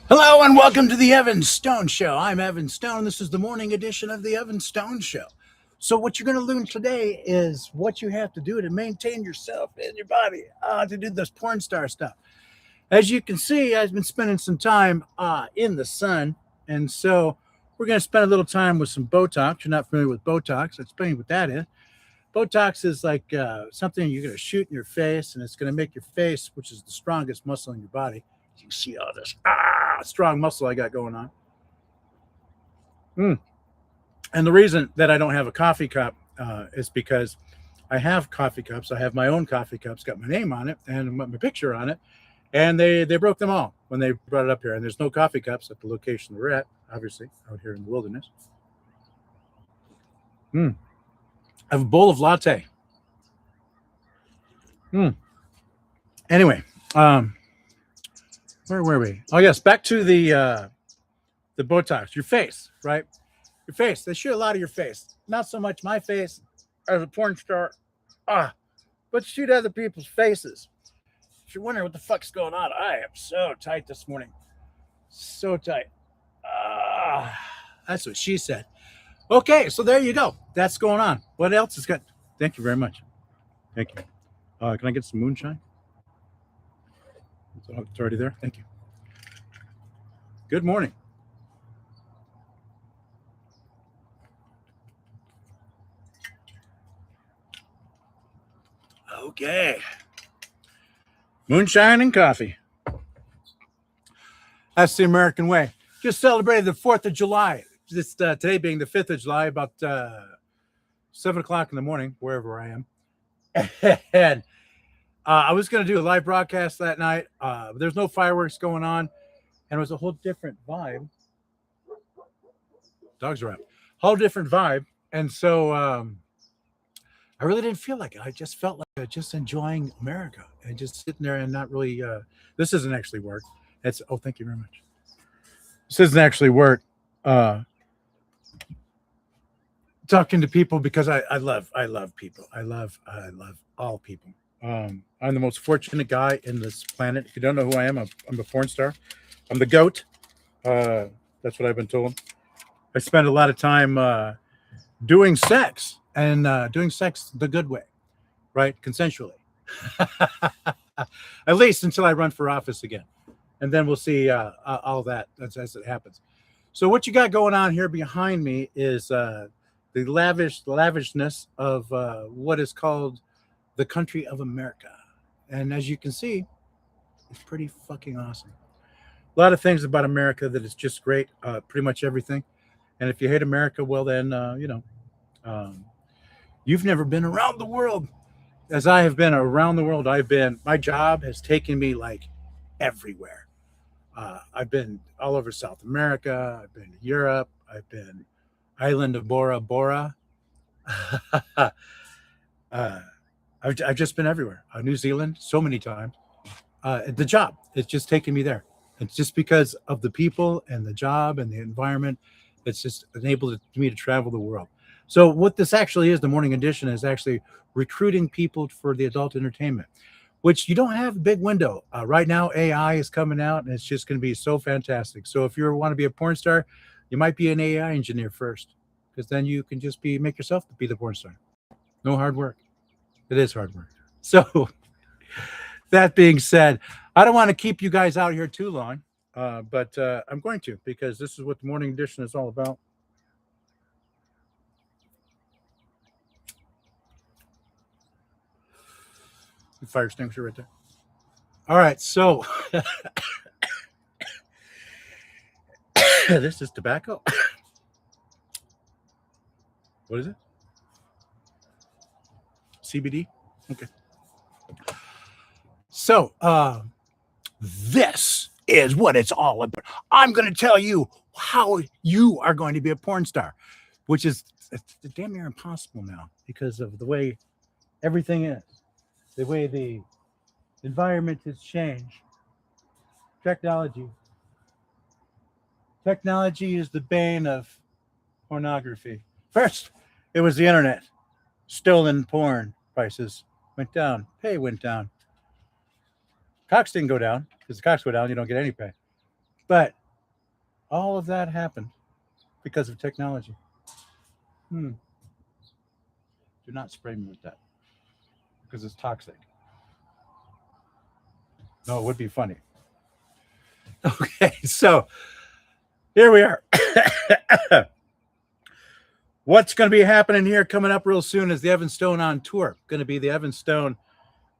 Hello and welcome to the Evan Stone Show. I'm Evan Stone. This is the morning edition of the Evan Stone Show. So, what you're going to learn today is what you have to do to maintain yourself and your body to do this porn star stuff. As you can see, I've been spending some time in the sun, and so we're going to spend a little time with some Botox. You're not familiar with Botox? I'll explain what that is. Botox is like something you're going to shoot in your face, and it's going to make your face, which is the strongest muscle in your body. You can see all this strong muscle I got going on. And the reason that I don't have a coffee cup is because I have coffee cups. I have my own coffee cups, got my name on it and my picture on it. And they broke them all when they brought it up here. And there's no coffee cups at the location we're at, obviously, out here in the wilderness. I have a bowl of latte. Anyway, where were we? Oh, yes, back to the Botox. Your face, right? Your face. They shoot a lot of your face. Not so much my face as a porn star, but shoot other people's faces. If you're wondering what the fuck's going on, I am so tight this morning. So tight. That's what she said. Okay, so there you go. That's going on. What else is good? Thank you very much. Thank you. Can I get some moonshine? It's already there. Thank you. Good morning. Okay. Moonshine and coffee. That's the American way. Just celebrated the 4th of July. Just today being the 5th of July, about 7 o'clock in the morning, wherever I am. And I was going to do a live broadcast that night. There's no fireworks going on. And it was a whole different vibe. Dogs are out. Whole different vibe. And so I really didn't feel like it. I just felt like just enjoying America and just sitting there and not really. This doesn't actually work. Thank you very much. This doesn't actually work. Talking to people because I love people. I love all people. I'm the most fortunate guy in this planet. If you don't know who I am, I'm a porn star. I'm the GOAT. That's what I've been told. I spend a lot of time doing sex and doing sex the good way, right? Consensually. At least until I run for office again. And then we'll see all that as it happens. So what you got going on here behind me is the lavishness of what is called the country of America. And as you can see, it's pretty fucking awesome. A lot of things about America that is just great, pretty much everything. And if you hate America, well, then, you've never been around the world. As I have been around the world, my job has taken me like everywhere. I've been all over South America. I've been to Europe. I've been island of Bora Bora. I've just been everywhere. New Zealand, so many times. The job, it's just taken me there. It's just because of the people and the job and the environment. It's just enabled me to travel the world. So what this actually is, the morning edition, is actually recruiting people for the adult entertainment, which you don't have a big window. Right now, AI is coming out, and it's just going to be so fantastic. So if you want to be a porn star, you might be an AI engineer first, because then you can just make yourself be the porn star. No hard work. It is hard work. So that being said, I don't want to keep you guys out here too long, but I'm going to, because this is what the morning edition is all about. The fire extinguisher right there. All right, so this is tobacco. What is it? CBD? Okay. So this is what it's all about. I'm going to tell you how you are going to be a porn star, which is damn near impossible now because of the way everything is, the way the environment has changed. Technology is the bane of pornography. First, it was the internet. Stolen porn prices went down. Pay went down. Cocks didn't go down, because the cocks go down, you don't get any pay. But All of that happened because of technology. Hmm. Do not spray me with that because it's toxic. No, it would be funny. Okay, so here we are. What's going to be happening here coming up real soon is the Evan Stone on tour. Going to be the Evan Stone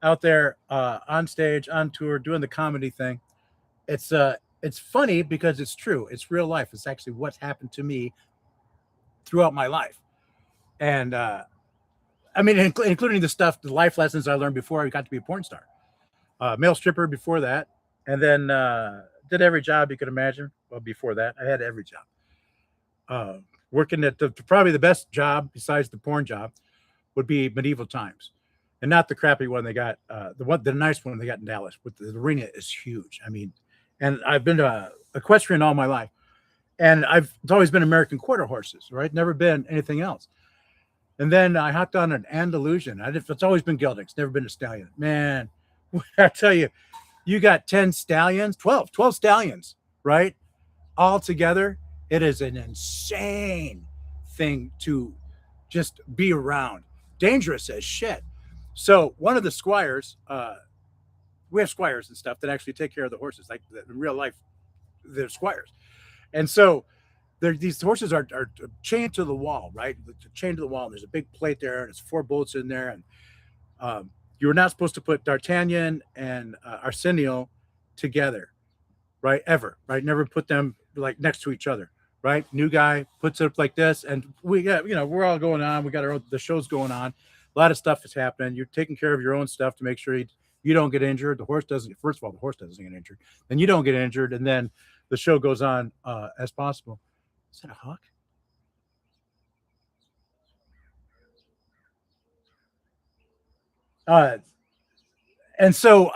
out there on stage, on tour, doing the comedy thing. It's funny because it's true. It's real life. It's actually what's happened to me throughout my life. And I mean, including the stuff, the life lessons I learned before I got to be a porn star. Male stripper before that. And then did every job you could imagine. Well, before that, I had every job. Working at probably the best job besides the porn job would be medieval times, and not the crappy one they got. The nice one they got in Dallas. With the arena is huge. I mean, and I've been to equestrian all my life, and it's always been American quarter horses, right? Never been anything else. And then I hopped on an Andalusian. It's always been geldings, never been a stallion. Man, I tell you, you got 10 stallions, 12 stallions, right? All together. It is an insane thing to just be around. Dangerous as shit. So one of the squires, we have squires and stuff that actually take care of the horses, like in real life, they're squires. And so these horses are chained to the wall, right? Chained to the wall. And there's a big plate there, and there's 4 bolts in there. And you were not supposed to put D'Artagnan and Arsenio together, right? Ever, right? Never put them like next to each other, right? New guy puts it up like this, and we got, we're all going on. We got the show's going on. A lot of stuff is happening. You're taking care of your own stuff to make sure you don't get injured. The horse doesn't. First of all, the horse doesn't get injured. Then you don't get injured, and then the show goes on as possible. Is that a hawk? Uh, and so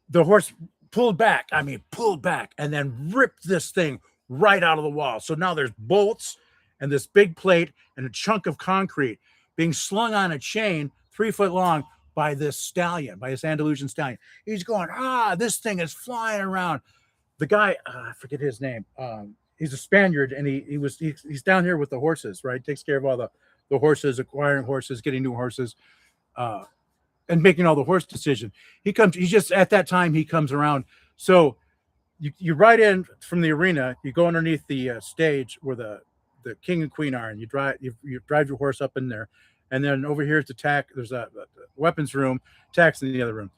the horse pulled back. I mean, pulled back and then ripped this thing right out of the wall. So now there's bolts and this big plate and a chunk of concrete being slung on a chain 3 foot long by this stallion, by this Andalusian stallion. He's going, this thing is flying around. The guy, I forget his name. He's a Spaniard, and he's down here with the horses, right? Takes care of all the horses, acquiring horses, getting new horses. And making all the horse decisions. He's just at that time he comes around. So you ride in from the arena, you go underneath the stage where the king and queen are, and you drive your horse up in there. And then over here is the there's a weapons room, tax in the other room.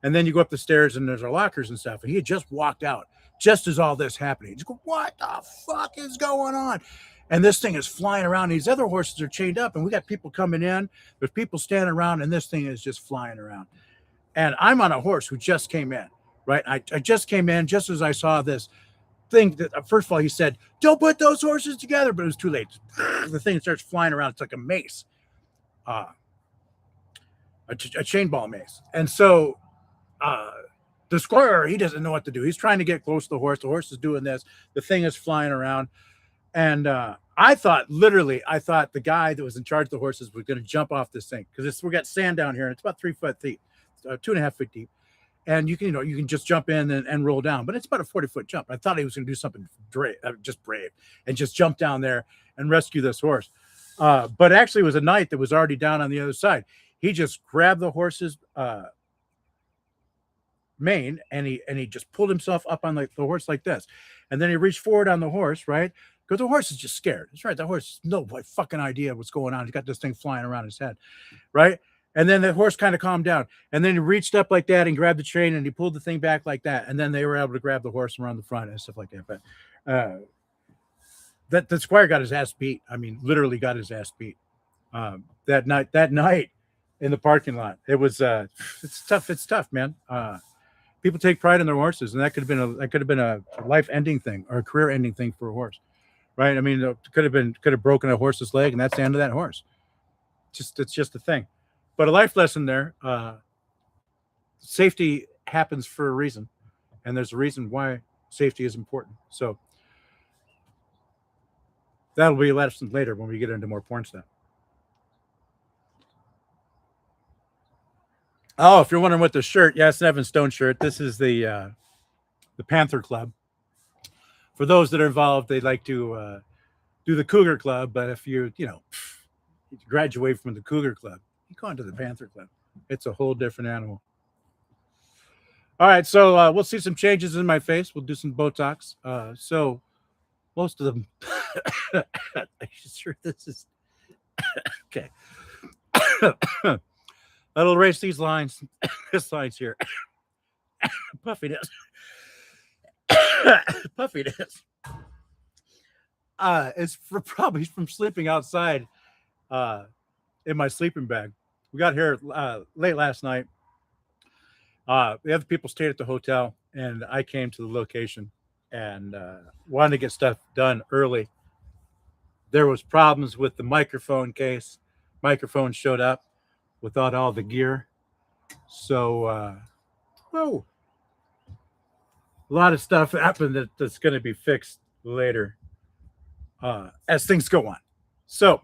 And then you go up the stairs and there's our lockers and stuff. And he had just walked out just as all this happening. He's going, what the fuck is going on? And this thing is flying around. These other horses are chained up, and we got people coming in. There's people standing around, and this thing is just flying around. And I'm on a horse who just came in, right? I just came in just as I saw this thing. That, first of all, he said, don't put those horses together, but it was too late. The thing starts flying around. It's like a mace, a chain ball mace. And so the squire, he doesn't know what to do. He's trying to get close to the horse. The horse is doing this. The thing is flying around. And I thought the guy that was in charge of the horses was going to jump off this thing because we got sand down here and it's about 3 foot deep, 2.5 feet deep, and you can just jump in and roll down, but it's about a 40-foot jump. I thought he was going to do something just brave and just jump down there and rescue this horse, but actually it was a knight that was already down on the other side. He just grabbed the horse's mane and he just pulled himself up on the horse like this, and then he reached forward on the horse, right? Because the horse is just scared. That's right. The horse has no fucking idea what's going on. He's got this thing flying around his head, right? And then the horse kind of calmed down. And then he reached up like that and grabbed the chain and he pulled the thing back like that. And then they were able to grab the horse around the front and stuff like that. But that the squire got his ass beat. I mean, literally got his ass beat that night in the parking lot. It was it's tough. It's tough, man. People take pride in their horses, and that could have been a life-ending thing or a career-ending thing for a horse. Right? I mean, it could have broken a horse's leg, and that's the end of that horse. It's just a thing. But a life lesson there. Safety happens for a reason, and there's a reason why safety is important. So that'll be a lesson later when we get into more porn stuff. Oh, if you're wondering what the shirt, yes, Evan Stone shirt. This is the Panther Club. For those that are involved, they like to do the Cougar Club, but if you graduate from the Cougar Club, you go into the Panther Club. It's a whole different animal. All right, so we'll see some changes in my face. We'll do some Botox. So most of them. Are you sure this is okay? I'll erase these lines. This line's here. Puffiness. Puffiness. It's probably from sleeping outside in my sleeping bag. We got here late last night. The other people stayed at the hotel, and I came to the location and wanted to get stuff done early. There was problems with the microphone case. Microphone showed up without all the gear. So, a lot of stuff happened that's going to be fixed later as things go on. So,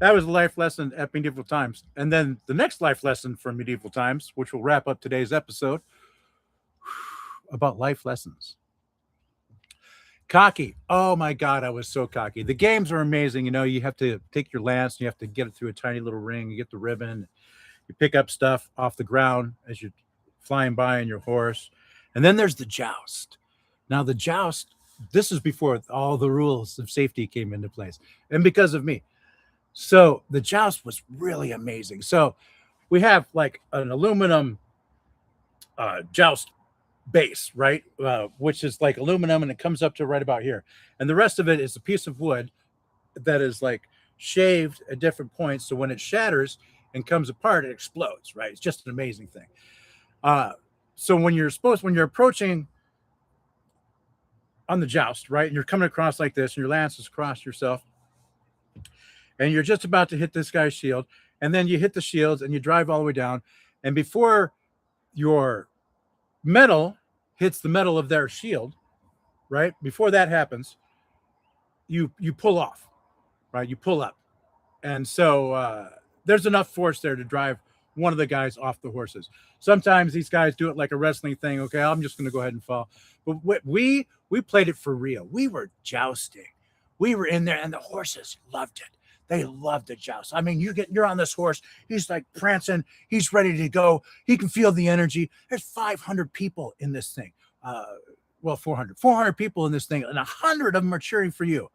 that was a life lesson at medieval times. And then the next life lesson from medieval times, which will wrap up today's episode, about life lessons. Cocky. Oh my God, I was so cocky. The games are amazing. You have to take your lance, and you have to get it through a tiny little ring. You get the ribbon, you pick up stuff off the ground as you're flying by on your horse. And then there's the joust. Now, the joust, this is before all the rules of safety came into place, and because of me. So the joust was really amazing. So we have like an aluminum joust base, right? Which is like aluminum, and it comes up to right about here. And the rest of it is a piece of wood that is like shaved at different points. So when it shatters and comes apart, it explodes, right? It's just an amazing thing. So when you're approaching on the joust, right? And you're coming across like this, and your lance is across yourself, and you're just about to hit this guy's shield, and then you hit the shields and you drive all the way down. And before your metal hits the metal of their shield, right? Before that happens, you pull off, right? You pull up. And so there's enough force there to drive one of the guys off the horses. Sometimes these guys do it like a wrestling thing. Okay, I'm just going to go ahead and fall. But we played it for real. We were jousting. We were in there, and the horses loved it. They love the joust. I mean, you're on this horse. He's like prancing. He's ready to go. He can feel the energy. There's 500 people in this thing. 400 people in this thing, and 100 of them are cheering for you.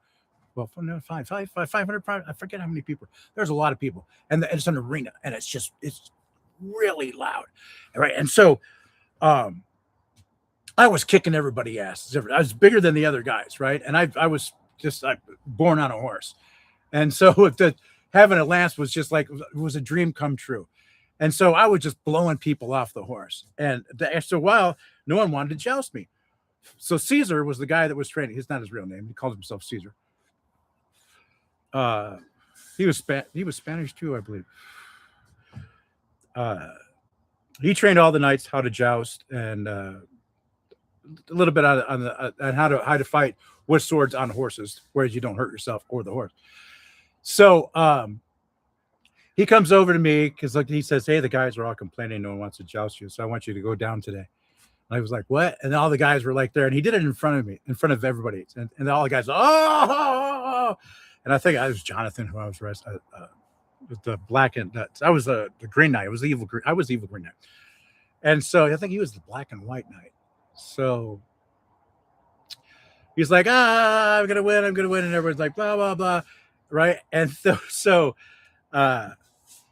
Well, 500. I forget how many people. There's a lot of people, and it's an arena, and it's really loud, right? And so, I was kicking everybody's ass. I was bigger than the other guys, right? And I was just like born on a horse. And so having a lance was just like, it was a dream come true. And so I was just blowing people off the horse. And after a while, no one wanted to joust me. So Caesar was the guy that was training. He's not his real name. He called himself Caesar. He was Spanish too, I believe. He trained all the knights how to joust, and a little bit on how to fight with swords on horses, whereas you don't hurt yourself or the horse. So he comes over to me because he says, hey, the guys are all complaining no one wants to joust you, so I want you to go down today. And I was like, what? And all the guys were like there, and he did it in front of me, in front of everybody. And all the guys, oh! And I think I was Jonathan who I was arrested with the black and I was the Green Knight. I was the evil Green Knight. And so I think he was the black and white knight. So he's like, I'm gonna win, and everyone's like, blah, blah, blah. Right. And so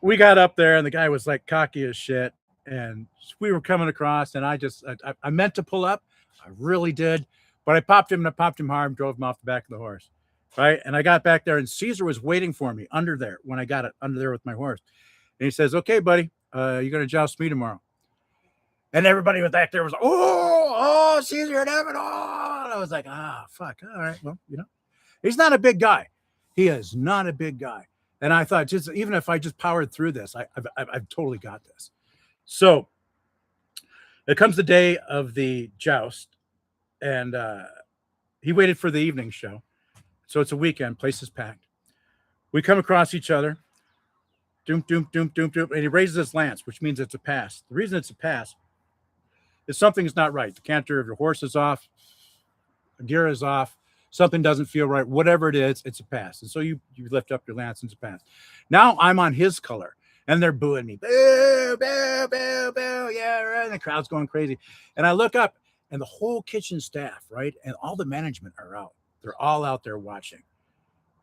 we got up there, and the guy was like cocky as shit, and we were coming across, and I meant to pull up. I really did, but I popped him hard and drove him off the back of the horse. Right. And I got back there, and Caesar was waiting for me under there when I got it under there with my horse. And he says, okay, buddy, you're going to joust me tomorrow. And everybody was back there was, oh, Caesar and Evan. Oh, and I was like, fuck. All right. Well, he's not a big guy. He is not a big guy. And I thought, even if I just powered through this, I've totally got this. So it comes the day of the joust, and he waited for the evening show. So it's a weekend, place is packed. We come across each other, doom, doom, doom, doom, doom, and he raises his lance, which means it's a pass. The reason it's a pass is something's not right. The canter of your horse is off. gear is off, something doesn't feel right, whatever it is, it's a pass. And so you lift up your lance and it's a pass. Now I'm on his color and they're booing me. Boo, boo, boo, boo. Yeah, right. And the crowd's going crazy. And I look up and the whole kitchen staff, right? And all the management are out. They're all out there watching,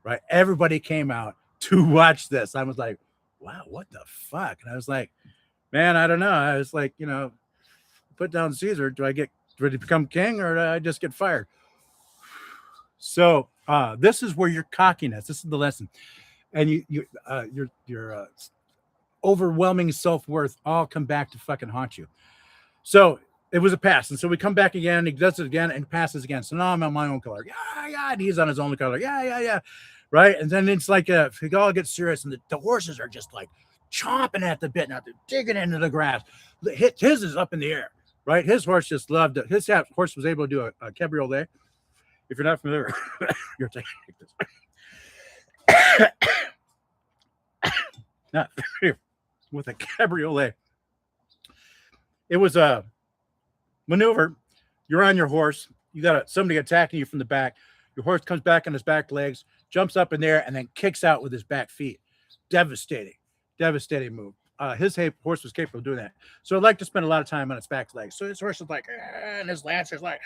right? Everybody came out to watch this. I was like, wow, what the fuck? And I was like, man, I don't know. I was like, put down Caesar. Do I become king or do I just get fired? So this is where your cockiness, this is the lesson. And your overwhelming self-worth all come back to fucking haunt you. So it was a pass. And so we come back again, he does it again and passes again. So now I'm on my own color. Yeah. And he's on his own color. Yeah. Right. And then it's like it all gets serious and the horses are just like chomping at the bit. Now they're digging into the grass. His is up in the air. Right. His horse just loved it. His horse was able to do a cabriolet. If you're not familiar, you're taking this. Not with a cabriolet. It was a maneuver. You're on your horse. You got somebody attacking you from the back. Your horse comes back on his back legs, jumps up in there, and then kicks out with his back feet. Devastating move. His horse was capable of doing that. So I'd like to spend a lot of time on its back legs. So his horse is like, and his lance is like,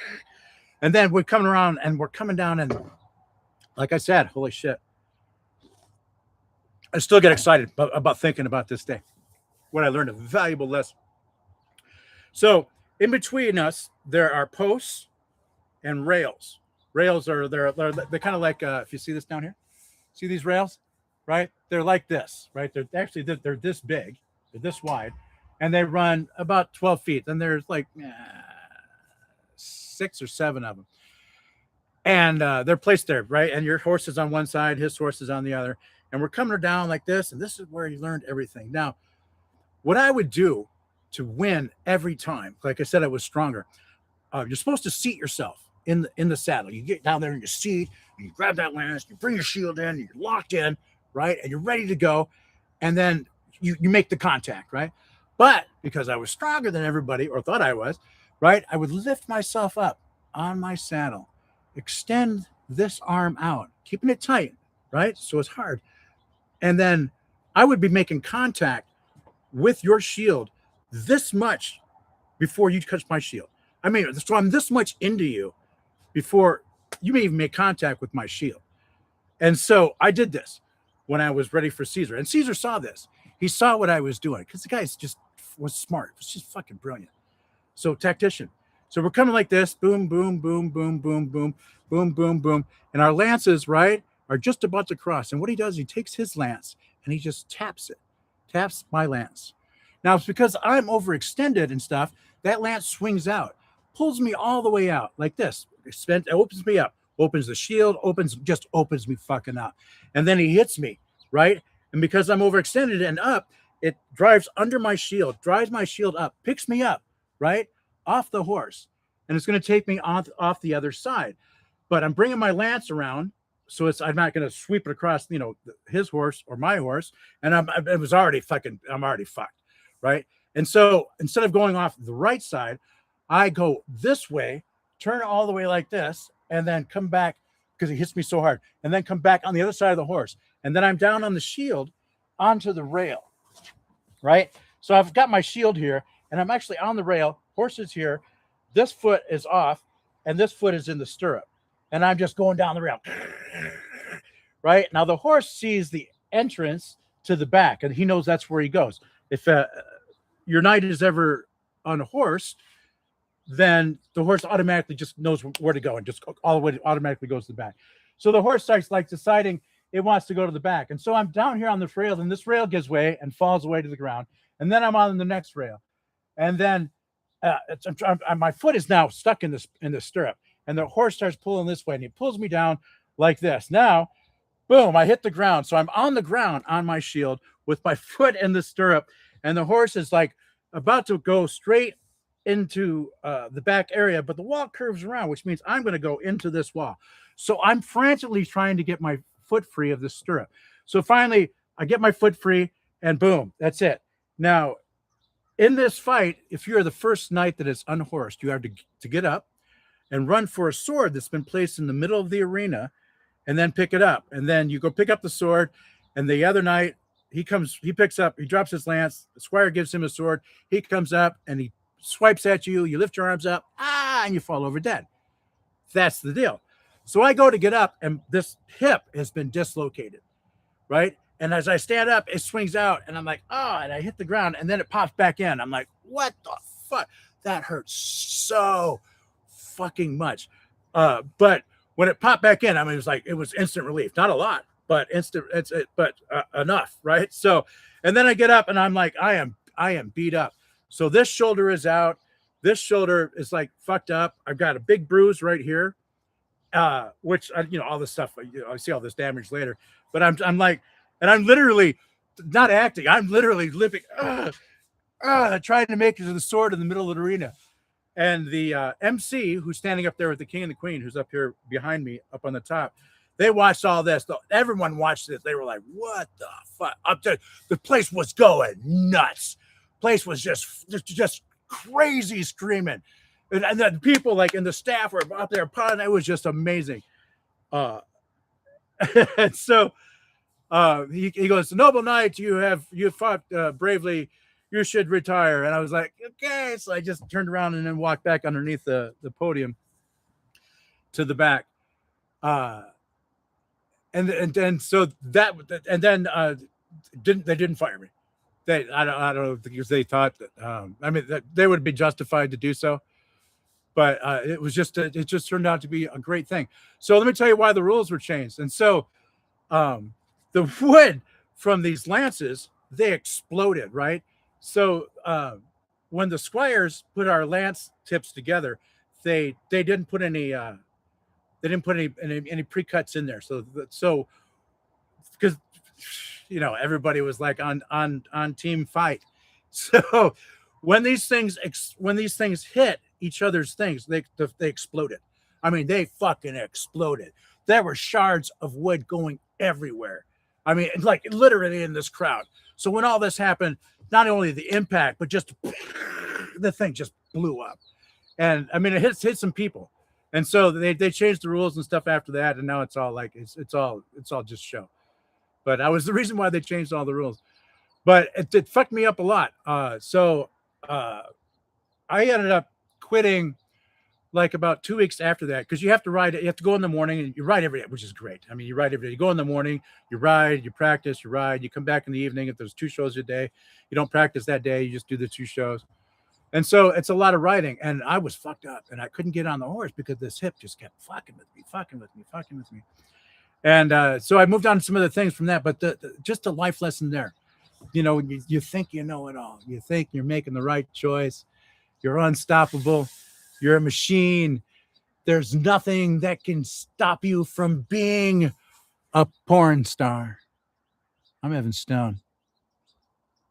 and then we're coming around and we're coming down. And like I said, holy shit. I still get excited about thinking about this day. What I learned, a valuable lesson. So in between us, there are posts and rails. Rails are they're kind of like if you see this down here, see these rails, right? They're like this, right? They're actually they're this big, they're this wide, and they run about 12 feet. Then there's like 6 or 7 of them, and they're placed there, right? And your horse is on one side, his horse is on the other, and we're coming down like this, and this is where he learned everything. Now, what I would do to win every time, like I said, I was stronger. You're supposed to seat yourself in the saddle. You get down there in your seat, you grab that lance, you bring your shield in, you're locked in, right? And you're ready to go. And then you make the contact, right? But because I was stronger than everybody, or thought I was, right? I would lift myself up on my saddle, extend this arm out, keeping it tight, right? So it's hard. And then I would be making contact with your shield this much before you touch my shield. I mean, so I'm this much into you before you may even make contact with my shield. And so I did this when I was ready for Caesar. And Caesar saw this. He saw what I was doing because the guy just was smart. It was just fucking brilliant. So tactician. So we're coming like this. Boom, boom, boom, boom, boom, boom, boom, boom, boom. And our lances, right, are just about to cross. And what he does, he takes his lance and he just taps my lance. Now, it's because I'm overextended and stuff, that lance swings out, pulls me all the way out like this. It opens me up, opens the shield, opens me fucking up. And then he hits me, right? And because I'm overextended and up, it drives under my shield, drives my shield up, picks me up, right? Off the horse. And it's going to take me off the other side. But I'm bringing my lance around, so I'm not going to sweep it across, his horse or my horse. And I'm already fucked. Right. And so instead of going off the right side, I go this way, turn all the way like this, and then come back because he hits me so hard, and then come back on the other side of the horse. And then I'm down on the shield onto the rail. Right. So I've got my shield here and I'm actually on the rail. Horse is here. This foot is off and this foot is in the stirrup. And I'm just going down the rail. Right. Now the horse sees the entrance to the back and he knows that's where he goes. If your knight is ever on a horse, then the horse automatically just knows where to go and just all the way automatically goes to the back. So the horse starts like deciding it wants to go to the back. And so I'm down here on the rail and this rail gives way and falls away to the ground. And then I'm on the next rail. And then my foot is now stuck in the stirrup and the horse starts pulling this way and he pulls me down like this. Now, boom, I hit the ground. So I'm on the ground on my shield with my foot in the stirrup. And the horse is like about to go straight into the back area, but the wall curves around, which means I'm going to go into this wall. So I'm frantically trying to get my foot free of the stirrup. So finally, I get my foot free and boom, that's it. Now, in this fight, if you're the first knight that is unhorsed, you have to get up and run for a sword that's been placed in the middle of the arena, and then pick it up. And then you go pick up the sword, and the other night he drops his lance, the squire gives him a sword, he comes up and he swipes at you, you lift your arms up, and you fall over dead. That's the deal. So I go to get up, and this hip has been dislocated, right? And as I stand up, it swings out, and I'm like, oh, and I hit the ground, and then it pops back in. I'm like, what the fuck? That hurts so fucking much. But when it popped back in, I mean, it was instant relief. Not a lot, but enough, right? So, and then I get up, and I'm like, I am beat up. So this shoulder is out. This shoulder is like fucked up. I've got a big bruise right here, which all this stuff. I see all this damage later, but I'm like, and I'm literally not acting. I'm literally living, trying to make it to the sword in the middle of the arena. And the MC, who's standing up there with the king and the queen, who's up here behind me, up on the top, they watched all this. Everyone watched this. They were like, what the fuck? The place was going nuts. Place was just crazy screaming. And then people like in the staff were up there. It was just amazing. And so he goes, noble knight, you fought bravely. You should retire. And I was like, okay. So I just turned around and then walked back underneath the podium to the back. And then they didn't fire me. I don't know, because they thought that they would be justified to do so, but it just turned out to be a great thing. So let me tell you why the rules were changed. And so the wood from these lances, they exploded, right? So when the squires put our lance tips together, they didn't put any pre-cuts in there. So because everybody was like on team fight. So when these things hit each other's things, they exploded. I mean, they fucking exploded. There were shards of wood going everywhere. I mean, like literally in this crowd. So when all this happened, not only the impact, but just the thing just blew up. And I mean, it hit some people. And so they changed the rules and stuff after that. And now it's all like, it's all just show. But that was the reason why they changed all the rules. But it fucked me up a lot. So I ended up quitting like about 2 weeks after that, because you have to go in the morning and you ride every day, which is great. I mean, you ride every day. You go in the morning, you ride, you practice, you ride, you come back in the evening. If there's 2 shows a day, you don't practice that day, you just do the 2 shows. And so it's a lot of riding, and I was fucked up, and I couldn't get on the horse because this hip just kept fucking with me. And so I moved on to some other things from that, but just a life lesson there. You think you know it all. You think you're making the right choice. You're unstoppable. You're a machine. There's nothing that can stop you from being a porn star. I'm Evan Stone.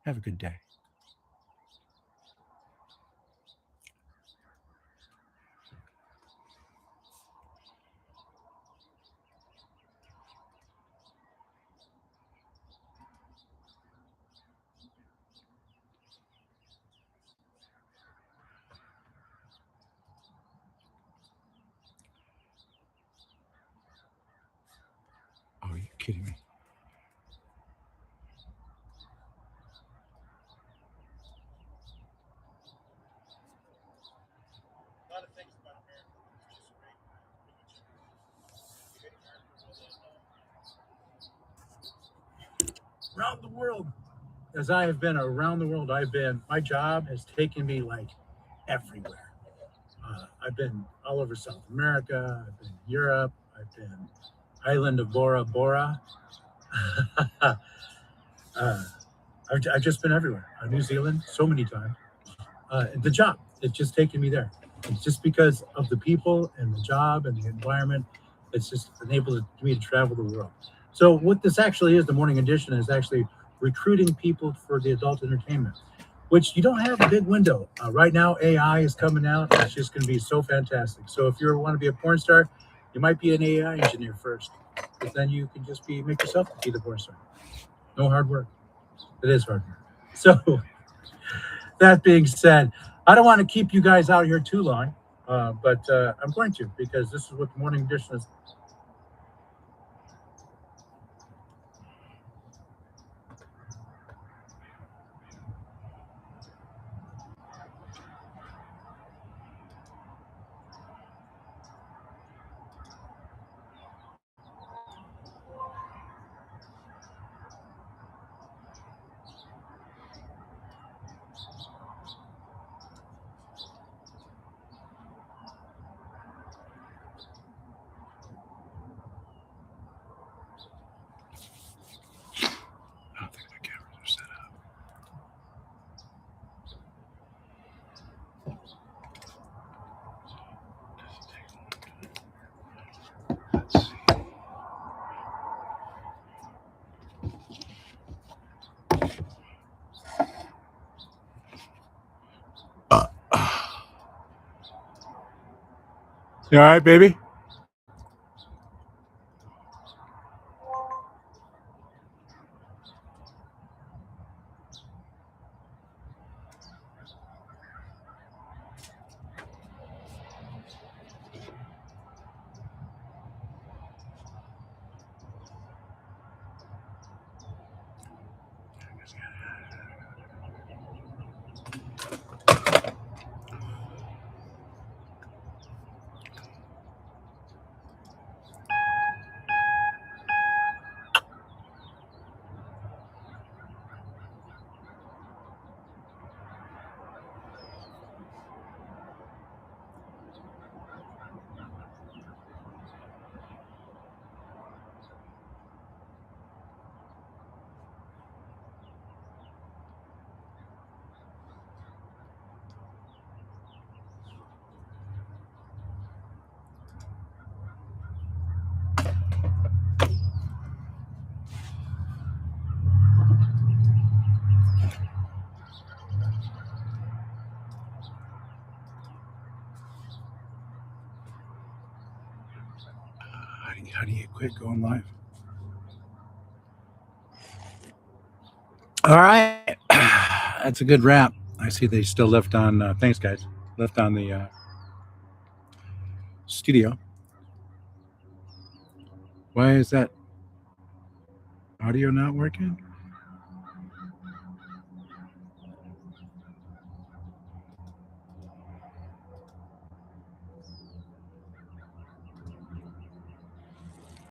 Have a good day. Oh, are you kidding me? A lot of things about America is just great. Around the world, as I have been around the world, my job has taken me like everywhere. I've been all over South America. I've been in Europe. I've been island of Bora Bora. I've just been everywhere. New Zealand, so many times. The job, it's just taken me there. It's just because of the people and the job and the environment. It's just enabled me to travel the world. So what this actually is, the morning edition, is actually recruiting people for the adult entertainment, which you don't have a big window. Right now, AI is coming out. It's just going to be so fantastic. So if you want to be a porn star, you might be an AI engineer first, but then you can just make yourself be the porn star. No hard work. It is hard work. So that being said, I don't want to keep you guys out here too long. But I'm going to, because this is what the morning edition is. I don't think the cameras are set up. Let's see. You all right, baby? How do you quit going live? All right. That's a good wrap. I see they still left on. Thanks, guys. Left on the studio. Why is that audio not working?